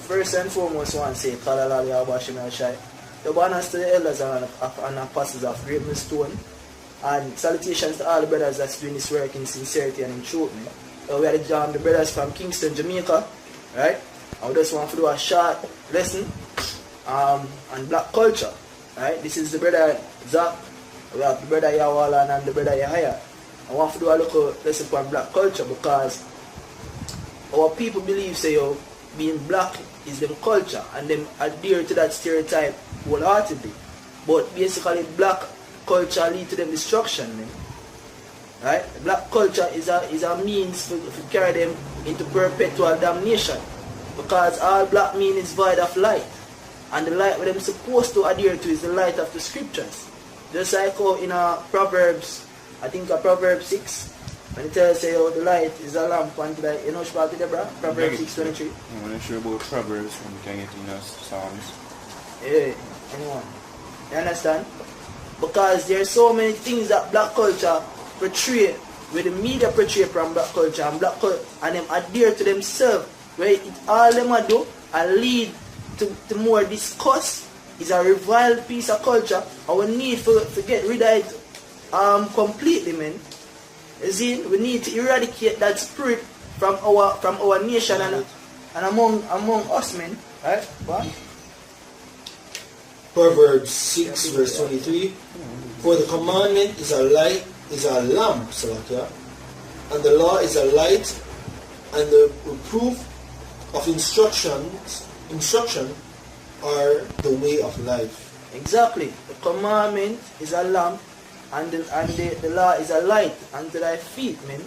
First and foremost, I want to say, Kalalal Yahawashi Shai. The banners to the elders and apostles of Great Millstone. And salutations to all the brothers that's doing this work in sincerity and in truth. We are the brothers from Kingston, Jamaica. Right? I just want to do a short lesson on black culture. Right? This is the brother Zach, we have the brother Yahawashi and the brother Yahaya. I want to do a little lesson on black culture because our people believe, say, being black is them culture and them adhere to that stereotype wholeheartedly. But basically, black culture lead to them destruction. Man. Right? Black culture is a means to carry them into perpetual damnation because all black mean is void of light. And the light what them supposed to adhere to is the light of the scriptures. Just like how in Proverbs, I think Proverbs 6, when it tells you the light is a lamp unto thy, you know what about it, bro? Proverbs 6:23. I'm not sure about Proverbs when you can get in those Psalms. Yeah, anyone. You understand? Because there are so many things that black culture portray, where the media portray from black culture and black culture, and them adhere to themselves, where it all them do and lead to more discuss is a reviled piece of culture. Our need to get rid of it completely, man. You see, we need to eradicate that spirit from our nation and among us, man. Right? What? Proverbs 6 verse 23. For the commandment is a light, is a lamp, Salakia, and the law is a light, and the reproof of instruction are the way of life. Exactly. The commandment is a lamp, and the law is a light unto thy feet, man.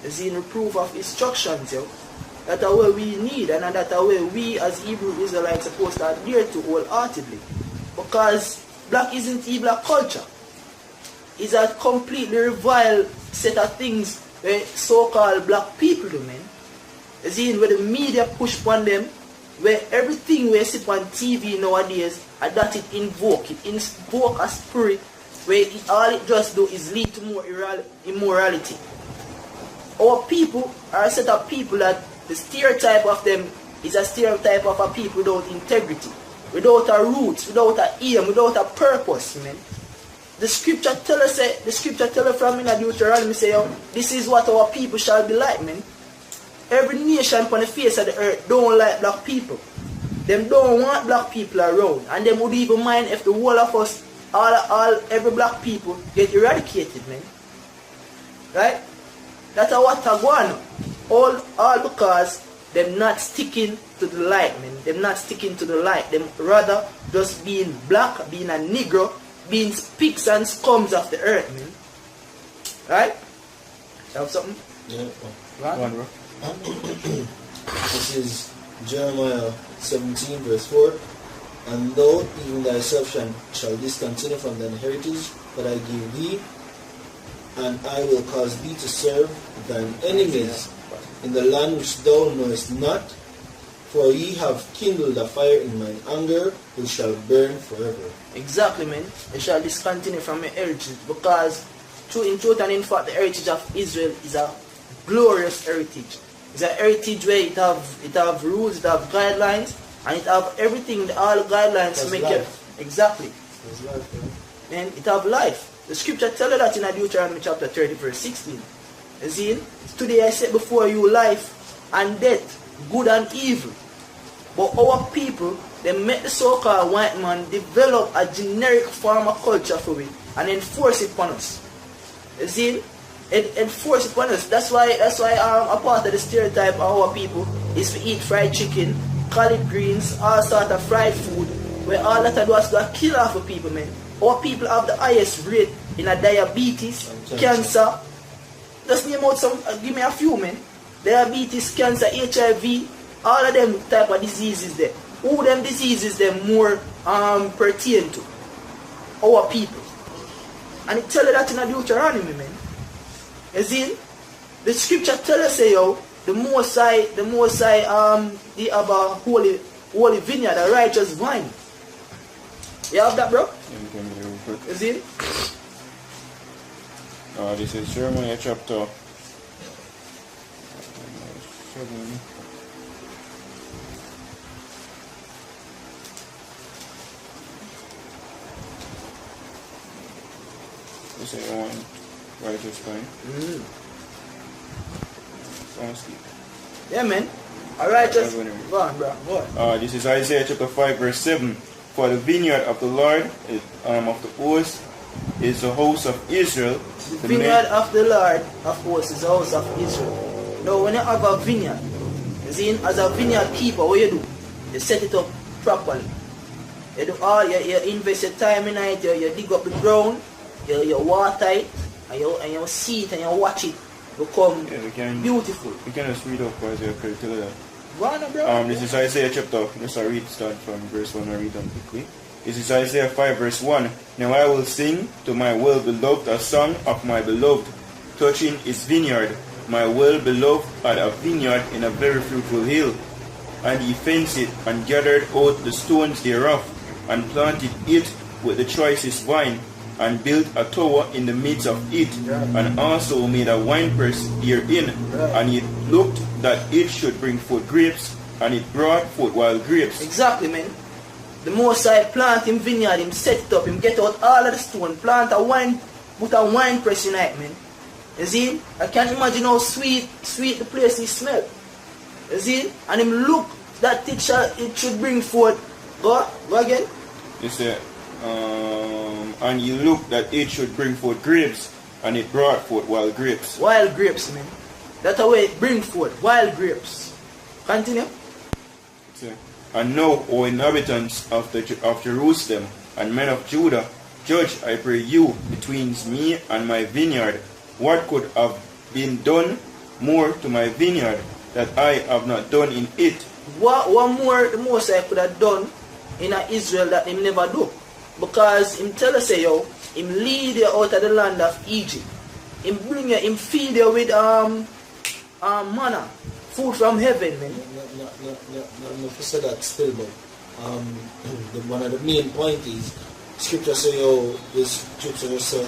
You see, reproof of instructions, yo. That's a way we need, and that's a way we as Hebrew Israelites are supposed to adhere to wholeheartedly. Because black isn't a black culture. It's a completely reviled set of things where so-called black people do, man. You see, where the media push upon them, where everything we see on TV nowadays, and that it invoke a spirit where all it just do is lead to more immorality. Our people are a set of people that the stereotype of them is a stereotype of a people without integrity, without a roots, without a aim, without a purpose, man. The scripture tell us from in Deuteronomy say, this is what our people shall be like, man. Every nation on the face of the earth don't like black people. Them don't want black people around, and them would even mind if the whole of us, every black people get eradicated, man. Right? That's what I want. All because them not sticking to the light, man. Them not sticking to the light. Them rather just being black, being a negro, being pigs and scums of the earth, man. Right? You have something? Yeah. Right? This is Jeremiah 17 verse 4. And thou even thyself shall discontinue from the heritage that I give thee, and I will cause thee to serve thine enemies in the land which thou knowest not, for ye have kindled a fire in mine anger, which shall burn forever. Exactly, man. It shall discontinue from my heritage, because in truth and in fact the heritage of Israel is a glorious heritage. It's a heritage where it have rules, it have guidelines, and it have everything, all guidelines to make it. Exactly. There's life, man. It have life. The scripture tells us that in Deuteronomy chapter 30 verse 16. You see, today I set before you life and death, good and evil. But our people, they make the so-called white man develop a generic form of culture for it and enforce it upon us. You see, enforce it upon us. That's why a part of the stereotype of our people is to eat fried chicken, collard greens, all sort of fried food, where all that do is to kill off the people, man. Our people have the highest rate in a diabetes, cancer. Just name out some, give me a few, man. Diabetes, cancer, HIV, all of them type of diseases there. Who them diseases them more pertain to? Our people. And it tell you that in Deuteronomy, man. You see, the scripture tell us, say, the Most High, they have a holy vineyard, a righteous vine. You have that, bro? You see? This is Jeremiah chapter 7. say one righteous kind. Mm. Sounds good. Yeah, man. A righteous. I'm gonna- Go on, bro. Go on. This is Isaiah chapter 5 verse 7. For the vineyard of the Lord, of the host, is the house of Israel. The vineyard of the Lord, of course, is the house of Israel. Now, when you have a vineyard, you see, as a vineyard keeper, what you do? You set it up properly. You do all, you invest your time in it, you dig up the ground, you water it, and you see it and you watch it become beautiful. We can just read up Isaiah could tell you that. Run, bro. This is Isaiah chapter, just I read start from verse 1 and read them quickly. This is Isaiah 5 verse 1. Now I will sing to my well-beloved a song of my beloved, touching his vineyard. My well-beloved had a vineyard in a very fruitful hill, and he fenced it, and gathered out the stones thereof, and planted it with the choicest vine, and built a tower in the midst of it, and also made a winepress therein, and it looked that it should bring forth grapes, and it brought forth wild grapes. Exactly, man. The Most High plant him vineyard, him set it up, him get out all of the stone, plant a wine, put a wine press in it, man. You see? I can't imagine how sweet the place is smell. You see? And him look that it should bring forth. Go again. You say, and you look that it should bring forth grapes, and it brought forth wild grapes. Wild grapes, man. That's the way it bring forth wild grapes. Continue. Say, and now, O inhabitants of Jerusalem and men of Judah, judge, I pray you, between me and my vineyard. What could have been done more to my vineyard that I have not done in it? What more the Most High could have done in Israel that him never do? Because him tell us, yo, him lead you out of the land of Egypt. Him bring you, him feed you with manna, food from heaven, man. No, say that still, but one of the main point is scripture say, yo, this scripture say,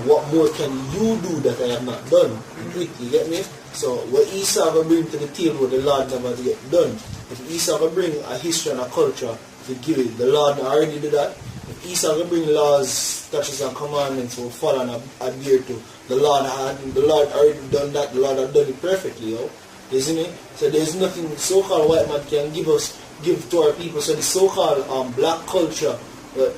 what more can you do that I have not done? You get me? So what Esau will bring to the table, what the Lord never get done. If Esau will bring a history and a culture to give it, the Lord already did that. If Esau will bring laws, statutes and commandments will follow and adhere to, the Lord already done that. The Lord had done it perfectly, yo. Isn't it? So there's nothing so-called white man can give to our people. So the so-called black culture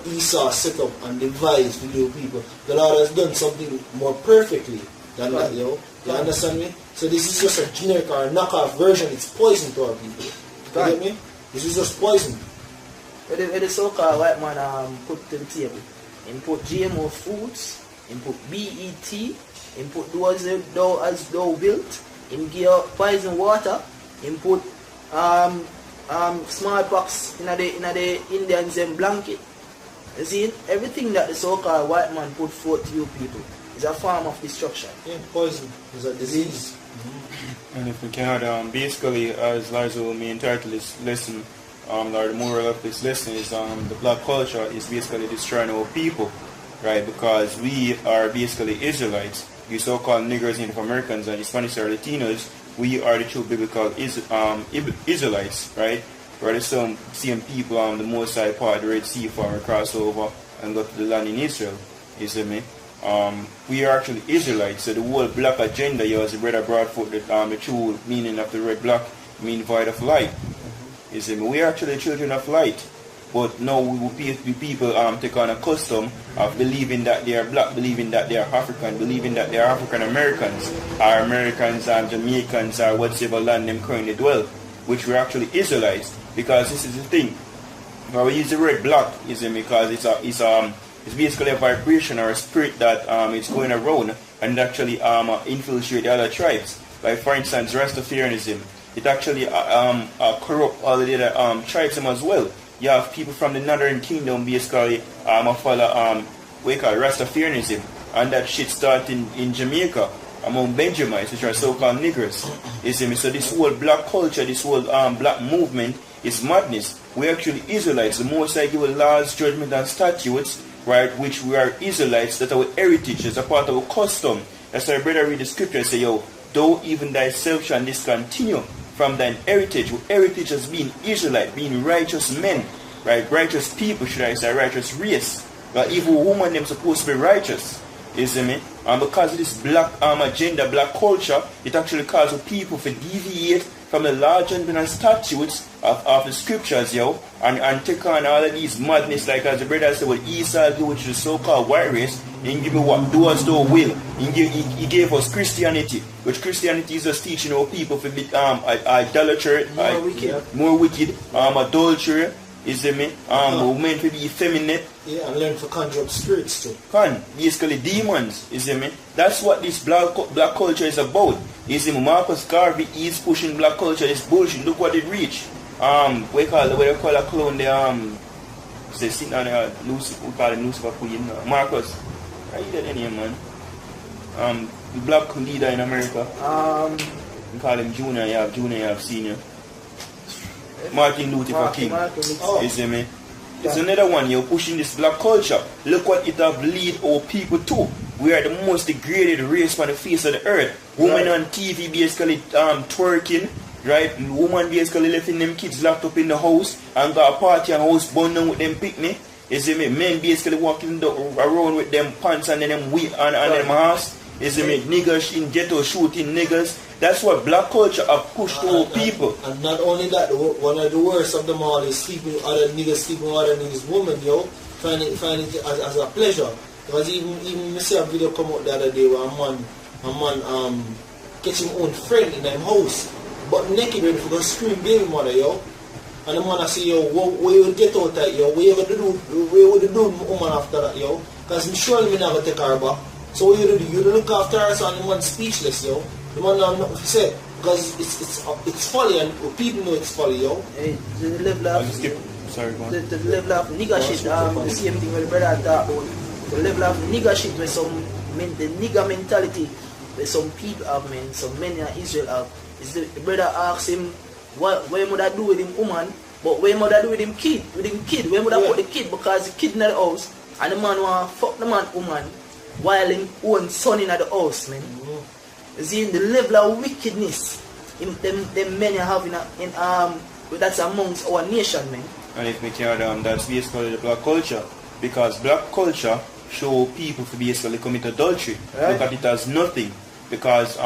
Esau set up and devised for you people, the Lord has done something more perfectly than that, yo. You understand me? So this is just a generic or a knockoff version. It's poison to our people. You get me? This is just poison. Where the so-called white man put to the table. He put GMO foods, he put BET, he put those as thou built, he give poison water, he put smallpox in the Indians blanket. You see, everything that the so-called white man put forth to you people is a form of destruction. Yeah, poison is a disease. And if we cannot, basically, as Liza will may entitle this lesson, or the moral of this lesson is the black culture is basically destroying our people, right? Because we are basically Israelites. You so-called niggers, Native Americans, and Hispanics or Latinos, we are the true biblical Israelites, right? We're the same people on the Most High part, the Red Sea farmer cross over and go to the land in Israel. You see me? We are actually Israelites, so the whole black agenda, as the brother brought forth the true meaning of the red black, mean void of light. You see me? We are actually children of light. But now people take on a custom of believing that they are black, believing that they are African, believing that they are African Americans, or Americans and Jamaicans, or whatever land them currently dwell, which we're actually Israelites. Because this is the thing. When we use the red black, is because it's basically a vibration or a spirit that is going around and actually infiltrate the other tribes. Like for instance, Rastafarianism, it actually corrupt all the other tribes as well. You have people from the Northern Kingdom basically follow what you call Rastafarianism, and that shit started in Jamaica among Benjamites, which are so-called niggers. You see me? So this whole black culture, this whole black movement is madness. We're actually Israelites. The Most High give laws, judgment, and statutes, right, which we are Israelites, that our heritage is a part of our custom. That's why brother read the scripture and say, yo, though even thyself shall discontinue from thine heritage. Our heritage has been Israelite, being righteous men, right? Righteous people, should I say, righteous race. But even women, them supposed to be righteous. You see me? And because of this black agenda, black culture, it actually causes people to deviate from the law, judgment, and statutes of the scriptures, yo, and take on all of these madness, like as the brother said, what Esau do, which is the so-called white race, and give me what do as thou will. He gave us Christianity, which Christianity is just teaching our people to be idolatry, more wicked, adultery. Is it me? We're meant to be effeminate. Yeah, and learn to conjure up spirits too. Basically demons. Is it me? That's what this black culture is about. Is it me? Marcus Garvey is pushing black culture. It's bullshit. Look what it reached. We call a clone the they sitting on Lucifer. We call him Lucifer Queen. Marcus. How you that name, man? The black leader in America. We call him Junior. You have Junior. You have Senior. Martin Luther King. You see me? It's another one. You're pushing this black culture. Look what it have lead our people to. We are the most degraded race on the face of the earth. Women on TV basically twerking, right? Women basically left them kids locked up in the house and got a party and house burned down with them picnic. You see me? Men basically walking around with them pants and then them wheat and them ass. You see me? Niggers in ghetto shooting niggers. That's what black culture have pushed to our people. And not only that, one of the worst of them all is sleeping with other niggas, women, yo. Find it as a pleasure. Because even I see a video come out the other day where a man catch his own friend in their house, but naked ready for go scream baby mother, yo. And the man I say, yo, where you get out that, yo? Where you would do woman after that, yo? Because I'm sure me not gonna take her back. So what you do? You look after her, so the man speechless, yo. The man not nothing to say because it's folly and people know it's folly, yo. Hey, the level of the level of nigger shit, the same thing with the brother talk about. The level of nigger shit where the nigger mentality where some people have, man, some men in Israel have. Is the brother asks him what would I do with him woman, but what would I do with him kid? Where would I put the kid because the kid in the house and the man want to fuck the man woman while him own son in the house, man. See the level of wickedness them men have that's amongst our nation, man. And if we carry on, that's basically the black culture. Because black culture show people to basically commit adultery. Right. Look at it as nothing. Because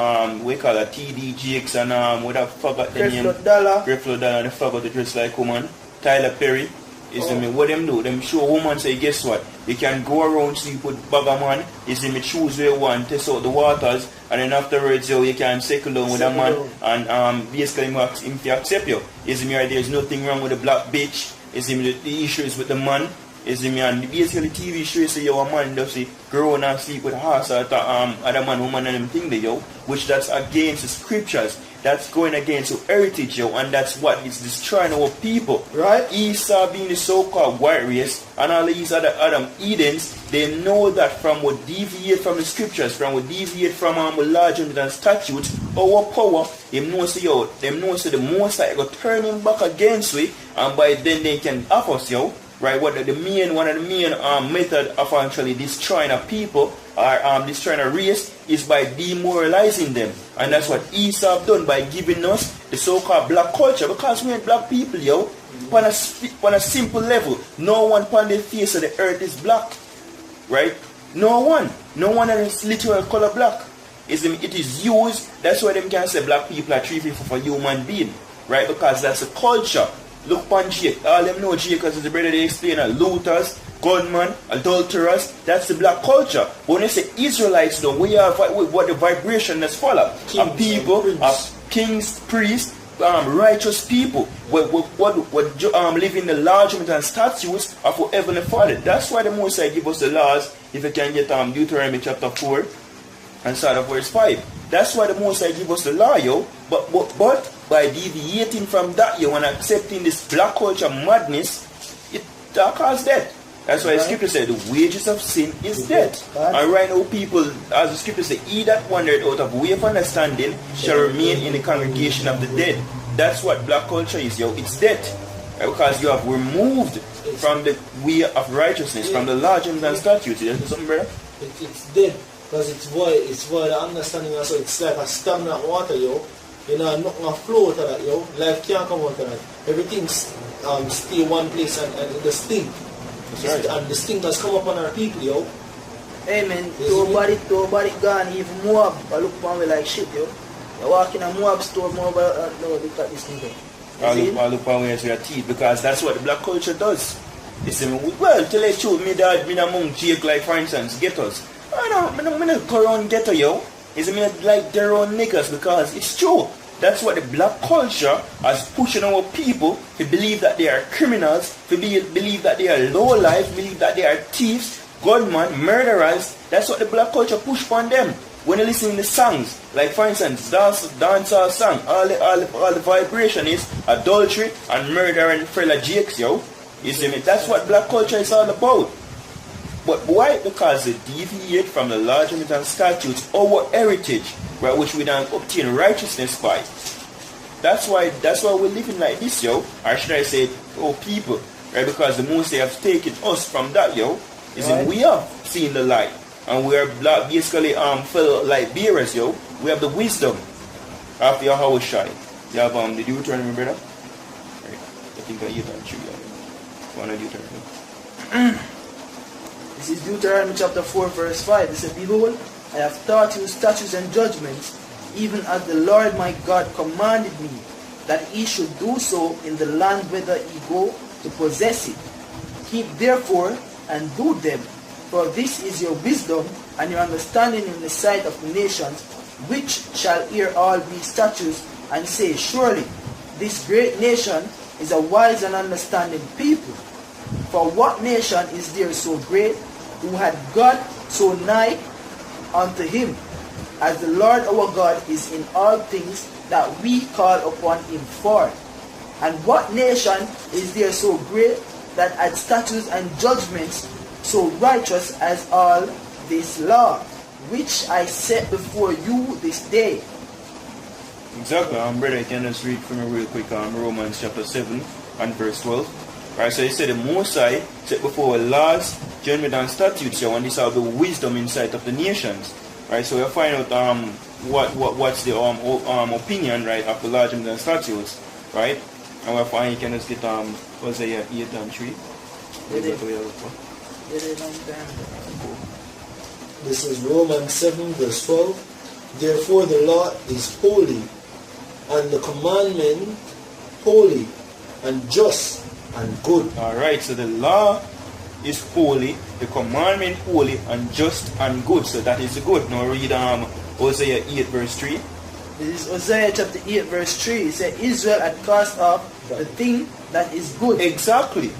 we call it TD Jakes and what I forgot the name. Creflo Dollar, they forgot to dress like woman. Tyler Perry. You see me? What them do? Them show woman say, guess what? You can go around sleep with bugger man. You see me? Choose where you want, test out the waters, and then afterwards you can settle down with a man and basically ask him to accept you. You see me? There's nothing wrong with the black bitch. You see me? The issue is with the man. You see me? And basically TV shows say you're a man does say grow and sleep with a horse or other man, woman and them thing there, yo. Which that's against the scriptures. That's going against our heritage, yo, and that's what is destroying our people. Right? Esau being the so-called white race and all these other Adam Edens, they know that from what deviate from the scriptures, from what deviate from the law, judgment, and statutes, our power, them know say, yo, them know say the most I go turn him back against we, and by then they can off us, yo. Right, one of the main method of actually destroying a people or destroying a race is by demoralizing them, and that's what Esau have done by giving us the so-called black culture. Because we ain't black people, yo. On a simple level, no one on the face of the earth is black, right? No one that is literal color black. It is used. That's why them can say black people are treated for human being, right? Because that's a culture. Look upon Jake. All them know Jake because the brother they explain looters, gunmen, adulterers. That's the black culture. But when they say Israelites, though, we have what the vibration that's follow. Of people, of kings, priests, righteous people. What live in the law, judgment, and statutes of our Heavenly Father. That's why the Most High give us the laws. If you can get Deuteronomy chapter 4 and start of verse 5. That's why the Most High give us the law, yo. But by deviating from that, you and accepting this black culture madness, it causes death. That's why the scripture said the wages of sin is death. And right now people, as the scripture said, he that wandered out of way of understanding shall remain in the congregation of the dead. That's what black culture is, yo. It's death. Because you have removed from the way of righteousness, from the law, judgment, and statutes. You something, brother? It's dead. Because it's void of understanding. So it's like a stagnant water, yo. You know, nothing a flow to that, yo. Life can't come out of that. Everything stay one place and the stink. Right. And the stink has come upon our people, yo. Hey man, to body gone even Moab. I look upon me like shit, yo. You walk in a Moab store, Moab, no, look at this nigga. I look upon me as your teeth because that's what the black culture does. They say, well, tell you the truth, me dad, me among Jake, like for instance, ghettos. I don't go around ghetto, yo. It's me like their own niggas because it's true. That's what the black culture has pushing our people to believe that they are criminals, to believe that they are low life, believe that they are thieves, gunmen, murderers. That's what the black culture push upon them. When you listen to the songs, like for instance, dancehall song, all the vibration is adultery and murder and fella jakes, yo. You see me? That's what black culture is all about. But why? Because they deviate from the law, judgments and statutes, our heritage, by which we don't obtain righteousness by. That's why we're living like this, yo. Or should I say, oh people, right? Because the most they have taken us from that, yo, is right. We have seen the light. And we are basically fellow light bearers, yo. We have the wisdom of Yahawashi. You have the Deuteronomy, brother? Right. I think I hear that true, yo. One of Deuteronomy. This is Deuteronomy chapter 4 verse 5. It says, Behold, I have taught you statutes and judgments, even as the Lord my God commanded me, that he should do so in the land whither ye go to possess it. Keep therefore and do them, for this is your wisdom and your understanding in the sight of the nations, which shall hear all these statutes and say, Surely this great nation is a wise and understanding people. For what nation is there so great, who had God so nigh unto him, as the Lord our God is in all things that we call upon him for? And what nation is there so great, that had statutes and judgments so righteous as all this law, which I set before you this day? Exactly. Brother, I can just read from me real quick, Romans chapter 7 and verse 12. Right, so he said the Most High set before laws, judgment and statutes, and this are the wisdom in sight of the nations. Right, so we'll find out what's the opinion, right, of the laws, judgment and statutes, right? And we'll find you can just get Hosea 8 and 3. This is Romans 7 verse 12. Therefore the law is holy, and the commandment holy and just and good. Alright, so the law is holy, the commandment holy and just and good. So that is good. Now read Hosea 8 verse 3. This is Hosea chapter 8 verse 3. It says, Israel had cast off the thing that is good. Exactly.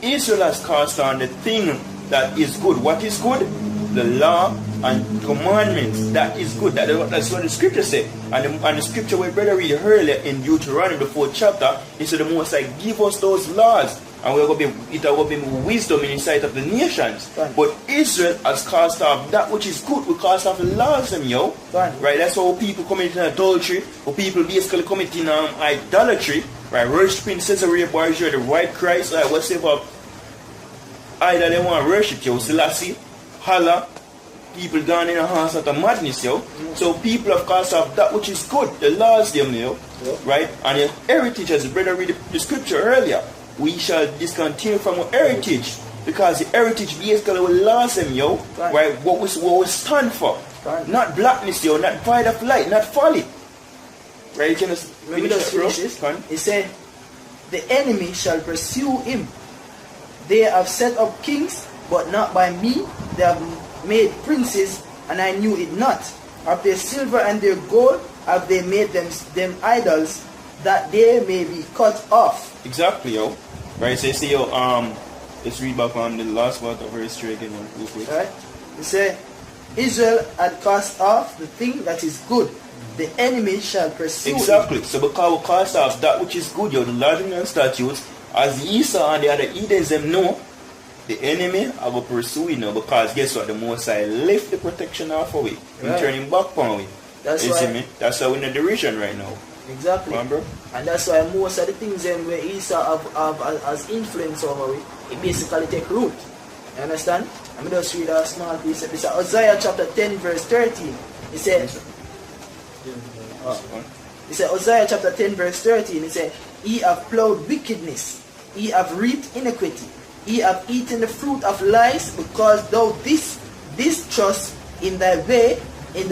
Israel has cast on the thing that is good. What is good? The law and commandments. That is good. That's what the scripture said. And the scripture we brother read earlier in Deuteronomy, the 4th chapter, he said the Most High give us those laws, and it will be wisdom in the sight of the nations. Fine. But Israel has cast off that which is good. We cast off the laws them, yo. Fine. Right? That's how people committing adultery, or people basically committing idolatry, right? Worshipping Caesarea Borgia, the white Christ, like whatever either they want to worship, yo. Selassie, Allah, people gone in a house of madness, yo. So people have cast off that which is good, the laws them, yo. Right? And the heritage, as the brother read the scripture earlier, we shall discontinue from our heritage, because the heritage basically will last them, yo. Right? What we stand for. Not blackness, yo, not pride of light, not folly. Right? You can just finish this. He said, the enemy shall pursue him. They have set up kings, but not by me. They have made princes, and I knew it not. Of their silver and their gold have they made them idols, that they may be cut off. Exactly, yo. Right, so you see, yo, let's read back on the last part of verse 3 again, real quick. Right? He said, Israel had cast off the thing that is good. The enemy shall pursue. Exactly. So because we cast off that which is good, yo, the laws and statutes, as Esau and the other Edens them know, the enemy I will pursue you now, because guess what? The Most High lift the protection off of it and turn him back on it. That's why. That's why we're in a derision right now. Exactly. Remember? And that's why most of the things where Esau have as influence over it basically take root. You understand? Let me just read a small piece. It's Isaiah chapter 10 verse 13. It says, Isaiah chapter 10 verse 13. It says, Ye have plowed wickedness, ye have reaped iniquity, ye have eaten the fruit of lies, because thou this Teach us in thy way,